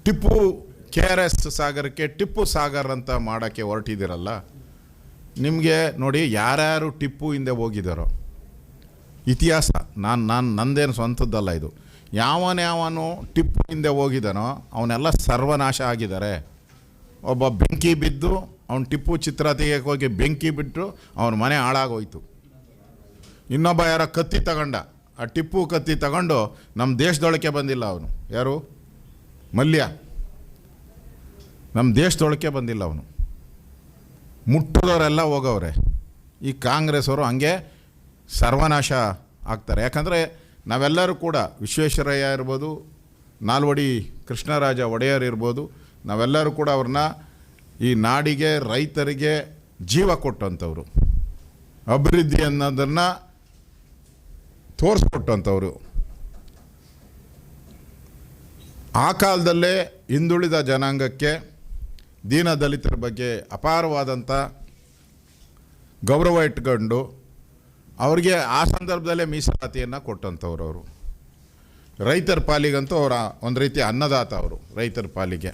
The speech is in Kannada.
ಟಿಪ್ಪು KRS ಸಾಗರಕ್ಕೆ ಟಿಪ್ಪು ಸಾಗರ್ ಅಂತ ಮಾಡೋಕ್ಕೆ ಹೊರಟಿದ್ದೀರಲ್ಲ, ನಿಮಗೆ ನೋಡಿ ಯಾರ್ಯಾರು ಟಿಪ್ಪು ಹಿಂದೆ ಹೋಗಿದ್ದಾರೋ ಇತಿಹಾಸ, ನಂದೇನು ಸ್ವಂತದ್ದಲ್ಲ ಇದು, ಯಾವನು ಟಿಪ್ಪು ಹಿಂದೆ ಹೋಗಿದ್ದಾನೋ ಅವನ್ನೆಲ್ಲ ಸರ್ವನಾಶ ಆಗಿದ್ದಾರೆ. ಒಬ್ಬ ಬೆಂಕಿ ಬಿದ್ದು ಅವನು ಟಿಪ್ಪು ಚಿತ್ರ ತೆಗೆಯಕ್ಕೆ ಹೋಗಿ ಬೆಂಕಿ ಬಿಟ್ಟು ಅವನ ಮನೆ ಹಾಳಾಗೋಯ್ತು. ಇನ್ನೊಬ್ಬ ಯಾರೋ ಕತ್ತಿ ತಗೊಂಡ, ಆ ಟಿಪ್ಪು ಕತ್ತಿ ತಗೊಂಡು ನಮ್ಮ ದೇಶದೊಳಕ್ಕೆ ಬಂದಿಲ್ಲ ಅವನು. ಯಾರು? ಮಲ್ಯ. ನಮ್ಮ ದೇಶದೊಳಕ್ಕೆ ಬಂದಿಲ್ಲ ಅವನು. ಮುಟ್ಟಿದವರೆಲ್ಲ ಹೋಗವ್ರೆ. ಈ ಕಾಂಗ್ರೆಸ್ ಅವರು ಹಂಗೆ ಸರ್ವನಾಶ ಆಗ್ತಾರೆ. ಯಾಕಂದರೆ ನಾವೆಲ್ಲರೂ ಕೂಡ ವಿಶ್ವೇಶ್ವರಯ್ಯ ಇರ್ಬೋದು, ನಾಲ್ವಡಿ ಕೃಷ್ಣರಾಜ ಒಡೆಯರ್ ಇರ್ಬೋದು, ನಾವೆಲ್ಲರೂ ಕೂಡ ಅವ್ರನ್ನ ಈ ನಾಡಿಗೆ ರೈತರಿಗೆ ಜೀವ ಕೊಟ್ಟಂಥವ್ರು, ಅಭಿವೃದ್ಧಿ ಅನ್ನೋದನ್ನು ತೋರಿಸ್ಕೊಟ್ಟಂಥವ್ರು. ಆ ಕಾಲದಲ್ಲೇ ಹಿಂದುಳಿದ ಜನಾಂಗಕ್ಕೆ, ದೀನ ದಲಿತರ ಬಗ್ಗೆ ಅಪಾರವಾದಂಥ ಗೌರವ ಇಟ್ಕೊಂಡು ಅವ್ರಿಗೆ ಆ ಸಂದರ್ಭದಲ್ಲೇ ಮೀಸಲಾತಿಯನ್ನು ಕೊಟ್ಟಂಥವ್ರು ಅವರು. ರೈತರ ಪಾಲಿಗಂತೂ ಅವರ ಒಂದು ರೀತಿ ಅನ್ನದಾತ ಅವರು ರೈತರ ಪಾಲಿಗೆ.